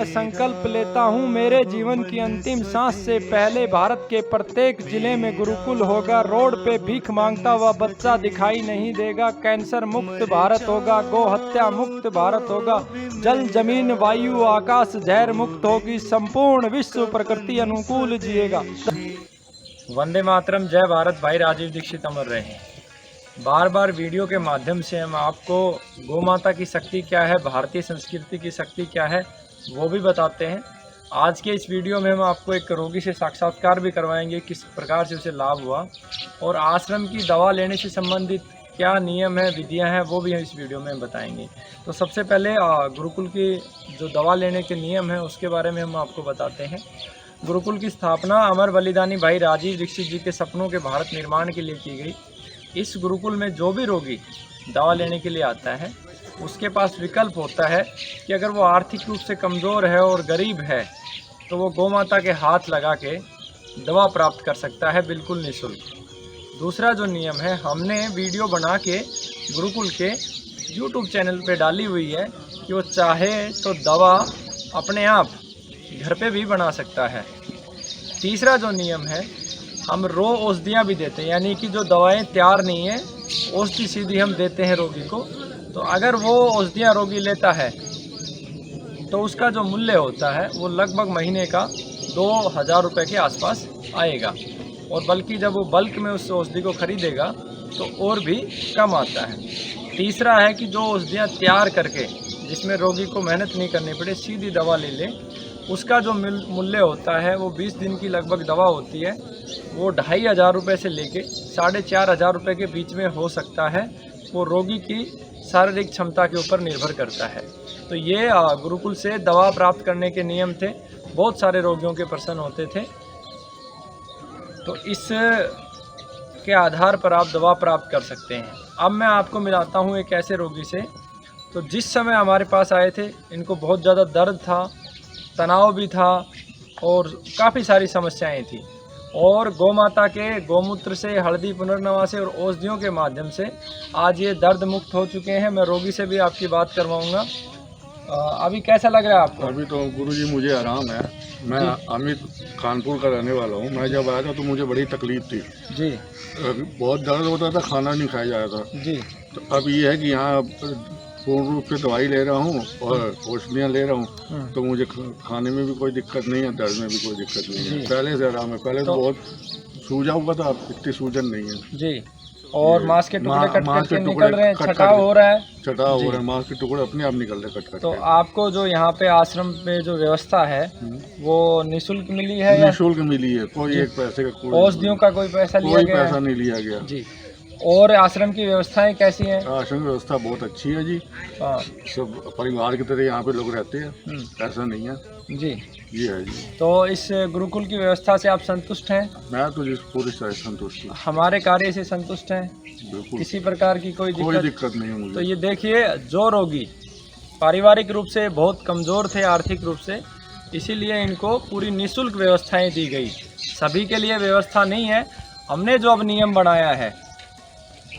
संकल्प लेता हूँ मेरे जीवन की अंतिम सांस से पहले भारत के प्रत्येक जिले में गुरुकुल होगा। रोड पे भीख मांगता हुआ बच्चा दिखाई नहीं देगा। कैंसर मुक्त भारत होगा, गो हत्या मुक्त भारत होगा, जल जमीन वायु आकाश जहर मुक्त होगी, संपूर्ण विश्व प्रकृति अनुकूल जिएगा। वंदे मातरम, जय भारत। भाई राजीव दीक्षित अमर रहे। बार बार वीडियो के माध्यम से हम आपको गौ माता की शक्ति क्या है, भारतीय संस्कृति की शक्ति क्या है, वो भी बताते हैं। आज के इस वीडियो में हम आपको एक रोगी से साक्षात्कार भी करवाएंगे, किस प्रकार से उसे लाभ हुआ, और आश्रम की दवा लेने से संबंधित क्या नियम है, विधियां हैं, वो भी हम इस वीडियो में बताएंगे। तो सबसे पहले गुरुकुल की जो दवा लेने के नियम हैं उसके बारे में हम आपको बताते हैं। गुरुकुल की स्थापना अमर बलिदानी भाई राजीव दीक्षित जी के सपनों के भारत निर्माण के लिए की गई। इस गुरुकुल में जो भी रोगी दवा लेने के लिए आता है उसके पास विकल्प होता है कि अगर वो आर्थिक रूप से कमज़ोर है और गरीब है तो वो गौ माता के हाथ लगा के दवा प्राप्त कर सकता है, बिल्कुल निःशुल्क। दूसरा जो नियम है, हमने वीडियो बना के गुरुकुल के YouTube चैनल पे डाली हुई है कि वो चाहे तो दवा अपने आप घर पे भी बना सकता है। तीसरा जो नियम है, हम रो औषधियाँ भी देते हैं, यानी कि जो दवाएं तैयार नहीं है औषधि सीधी हम देते हैं रोगी को। तो अगर वो औषधियाँ रोगी लेता है तो उसका जो मूल्य होता है वो लगभग महीने का 2000 रुपये के आसपास आएगा, और बल्कि जब वो बल्क में उस औषधि को खरीदेगा तो और भी कम आता है। तीसरा है कि जो औषधियाँ तैयार करके, जिसमें रोगी को मेहनत नहीं करनी पड़े, सीधी दवा ले ले, उसका जो मूल्य होता है वो 20 दिन की लगभग दवा होती है, वो 2500 रुपये से लेके 4500 रुपये के बीच में हो सकता है। वो रोगी की शारीरिक क्षमता के ऊपर निर्भर करता है। तो ये गुरुकुल से दवा प्राप्त करने के नियम थे। बहुत सारे रोगियों के प्रश्न होते थे, तो इस के आधार पर आप दवा प्राप्त कर सकते हैं। अब मैं आपको मिलाता हूँ एक ऐसे रोगी से, तो जिस समय हमारे पास आए थे इनको बहुत ज़्यादा दर्द था, तनाव भी था और काफ़ी सारी समस्याएं थी, और गौ माता के गौमूत्र से, हल्दी पुनर्नवा से और औषधियों के माध्यम से आज ये दर्द मुक्त हो चुके हैं। मैं रोगी से भी आपकी बात करवाऊंगा। अभी कैसा लग रहा है आपको? अभी तो गुरुजी मुझे आराम है। मैं अमित कानपुर का रहने वाला हूँ। मैं जब आया था तो मुझे बड़ी तकलीफ थी जी, बहुत दर्द होता था, खाना नहीं खाया जा रहा था जी। तो अब ये है कि यहाँ पूर्ण रूप से दवाई ले रहा हूँ और औषधियाँ ले रहा हूँ, तो मुझे खाने में भी कोई दिक्कत नहीं है, दर्द में भी कोई दिक्कत नहीं है। पहले से आराम है। पहले तो बहुत सूजा हुआ था, अब इतनी सूजन नहीं है जी। और मांस के टुकड़े कट के निकल रहे हैं, छटाव हो रहा है, छटाव हो रहा है, मांस के टुकड़े अपने आप निकल रहे कट। तो आपको जो यहाँ पे आश्रम में जो व्यवस्था है वो निःशुल्क मिली है? निःशुल्क मिली है, कोई एक पैसे का, औषधियों का कोई पैसा लिया गया? कोई पैसा नहीं लिया गया जी। और आश्रम की व्यवस्थाएं कैसी हैं? आश्रम की व्यवस्था बहुत अच्छी है जी। सब परिवार की तरह यहाँ पे लोग रहते हैं, ऐसा नहीं है जी। ये है जी। तो इस गुरुकुल की व्यवस्था से आप संतुष्ट हैं? मैं तो जिस पूरी तरह संतुष्ट हूँ। हमारे कार्य से संतुष्ट हैं? बिल्कुल, किसी प्रकार की कोई दिक्कत नहीं है मुझे। तो ये देखिए, जो रोगी पारिवारिक रूप से बहुत कमज़ोर थे आर्थिक रूप से, इसीलिए इनको पूरी निःशुल्क व्यवस्थाएं दी गई। सभी के लिए व्यवस्था नहीं है। हमने जो अब नियम बनाया है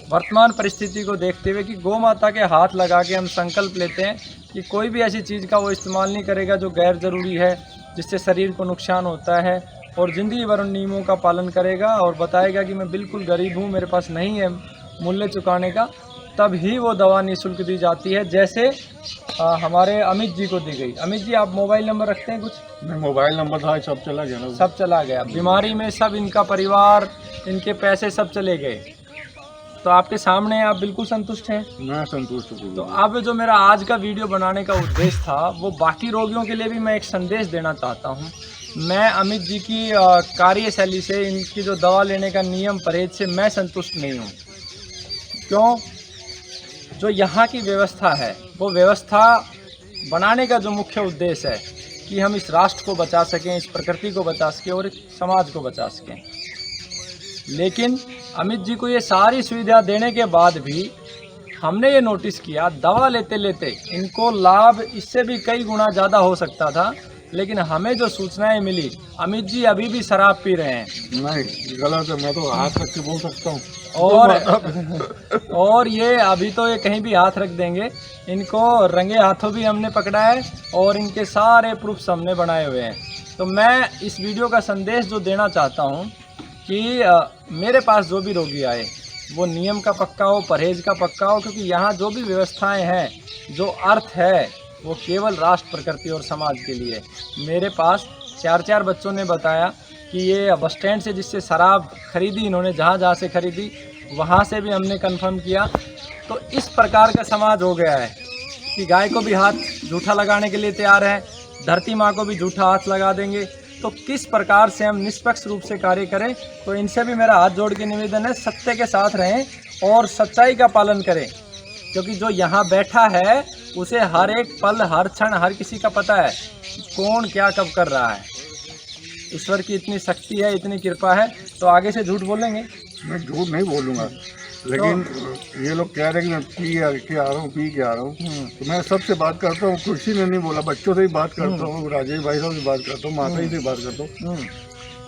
वर्तमान परिस्थिति को देखते हुए कि गौ माता के हाथ लगा के हम संकल्प लेते हैं कि कोई भी ऐसी चीज़ का वो इस्तेमाल नहीं करेगा जो गैर ज़रूरी है, जिससे शरीर को नुकसान होता है, और ज़िंदगी भर उन नियमों का पालन करेगा और बताएगा कि मैं बिल्कुल गरीब हूँ, मेरे पास नहीं है मूल्य चुकाने का, तब ही वो दवा निःशुल्क दी जाती है। जैसे हमारे अमित जी को दी गई। अमित जी, आप मोबाइल नंबर रखते हैं कुछ? नहीं, मोबाइल नंबर था, सब चला गया ना। सब चला गया बीमारी में, सब इनका परिवार, इनके पैसे सब चले गए। तो आपके सामने आप बिल्कुल संतुष्ट हैं? मैं संतुष्ट हूँ। तो अब जो मेरा आज का वीडियो बनाने का उद्देश्य था वो बाकी रोगियों के लिए भी मैं एक संदेश देना चाहता हूँ। मैं अमित जी की कार्यशैली से, इनकी जो दवा लेने का नियम परहेज से मैं संतुष्ट नहीं हूँ। क्यों? जो यहाँ की व्यवस्था है वो व्यवस्था बनाने का जो मुख्य उद्देश्य है कि हम इस राष्ट्र को बचा सकें, इस प्रकृति को बचा सकें और इस समाज को बचा सकें। लेकिन अमित जी को ये सारी सुविधा देने के बाद भी हमने ये नोटिस किया, दवा लेते लेते इनको लाभ इससे भी कई गुना ज़्यादा हो सकता था लेकिन हमें जो सूचनाएं मिली, अमित जी अभी भी शराब पी रहे हैं। नहीं, गलत है, मैं तो हाथ रख के बोल सकता हूँ। और ये अभी तो ये कहीं भी हाथ रख देंगे। इनको रंगे हाथों भी हमने पकड़ा है और इनके सारे प्रूफ्स हमने बनाए हुए हैं। तो मैं इस वीडियो का संदेश जो देना चाहता हूँ कि मेरे पास जो भी रोगी आए वो नियम का पक्का हो, परहेज का पक्का हो, क्योंकि यहाँ जो भी व्यवस्थाएं हैं, जो अर्थ है, वो केवल राष्ट्र, प्रकृति और समाज के लिए। मेरे पास 4 बच्चों ने बताया कि ये बस स्टैंड से जिससे शराब खरीदी इन्होंने, जहाँ से खरीदी वहाँ से भी हमने कंफर्म किया। तो इस प्रकार का समाज हो गया है कि गाय को भी हाथ झूठा लगाने के लिए तैयार है, धरती माँ को भी झूठा हाथ लगा देंगे। तो किस प्रकार से हम निष्पक्ष रूप से कार्य करें? तो इनसे भी मेरा हाथ जोड़ के निवेदन है, सत्य के साथ रहें और सच्चाई का पालन करें, क्योंकि जो यहाँ बैठा है उसे हर एक पल, हर क्षण, हर किसी का पता है कौन क्या कब कर रहा है। ईश्वर की इतनी शक्ति है, इतनी कृपा है। तो आगे से झूठ बोलेंगे? मैं झूठ नहीं बोलूँगा, लेकिन ये लोग कह रहे हैं कि मैं पी के आ रहा हूँ। तो मैं सबसे बात करता हूँ, किसी ने नहीं बोला, बच्चों से भी बात करता हूँ, राजेश भाई से भी बात करता हूँ, माता जी से बात करता हूँ।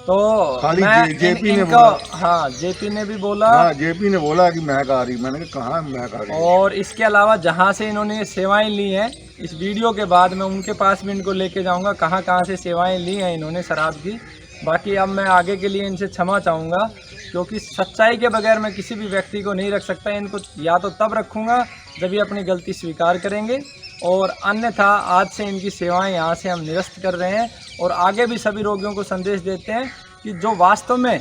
तो खाली जेपी ने बोला, हाँ जेपी ने भी बोला, हाँ जेपी ने बोला कि महक आ रही। मैंने कहा कहाँ महक आ रही। और इसके अलावा जहाँ से इन्होंने सेवाएं ली हैं, इस वीडियो के बाद मैं उनके पास भी इनको लेके जाऊंगा, कहाँ से सेवाएं ली हैं इन्होंने शराब की। बाकी अब मैं आगे के लिए इनसे क्षमा चाहूँगा, क्योंकि सच्चाई के बगैर मैं किसी भी व्यक्ति को नहीं रख सकता। इनको या तो तब रखूँगा जब ये अपनी गलती स्वीकार करेंगे, और अन्यथा आज से इनकी सेवाएं यहाँ से हम निरस्त कर रहे हैं। और आगे भी सभी रोगियों को संदेश देते हैं कि जो वास्तव में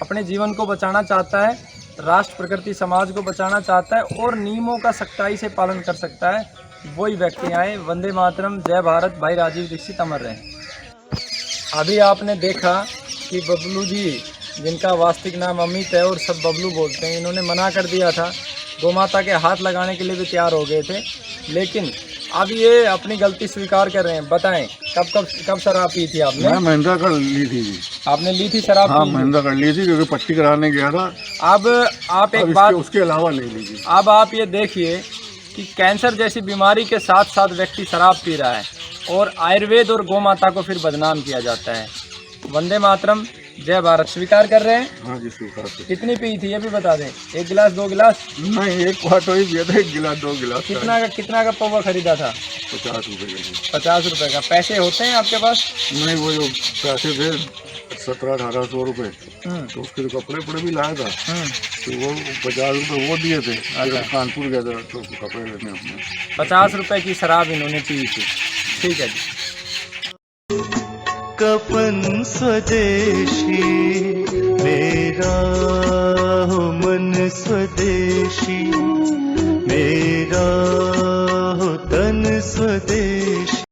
अपने जीवन को बचाना चाहता है, राष्ट्र, प्रकृति, समाज को बचाना चाहता है और नियमों का सख्ताई से पालन कर सकता है, वही व्यक्ति आए। वंदे मातरम, जय भारत। भाई राजीव दीक्षित अमर रहे। अभी आपने देखा कि बबलू जी, जिनका वास्तविक नाम अमित है और सब बबलू बोलते हैं, इन्होंने मना कर दिया था, गौ माता के हाथ लगाने के लिए भी तैयार हो गए थे, लेकिन अब ये अपनी गलती स्वीकार कर रहे हैं। बताएं कब शराब पी थी आपने? मैं महेंद्रगढ़ ली थी। आपने ली थी शराब? हाँ, महेंद्रगढ़ ली थी, क्योंकि पट्टी कराने गया था। अब आप एक बात, उसके अलावा नहीं ली थी। अब आप ये देखिए कि कैंसर जैसी बीमारी के साथ साथ व्यक्ति शराब पी रहा है और आयुर्वेद और गौ माता को फिर बदनाम किया जाता है। वंदे मातरम, जय भारत। स्वीकार कर रहे हैं? हाँ जी, स्वीकार। कितनी पी थी ये भी बता दें। 1 गिलास, 2 गिलास? नहीं, 1 क्वार्टर ही पिया था, 1 गिलास 2 गिलास। कितना का पौवा खरीदा था? 50 रुपए का। 50 रुपए का। पैसे होते हैं आपके पास? नहीं, वो जो पैसे थे 1700-1800 रुपए, तो उसके कपड़े भी लाया था, तो वो 50 रुपए वो दिए थे। कानपुर गया था तो कपड़े लेने अपने। 50 रुपए की शराब इन्होंने पी थी। ठीक है जी। कफन स्वदेशी मेरा हो, मन स्वदेशी मेरा।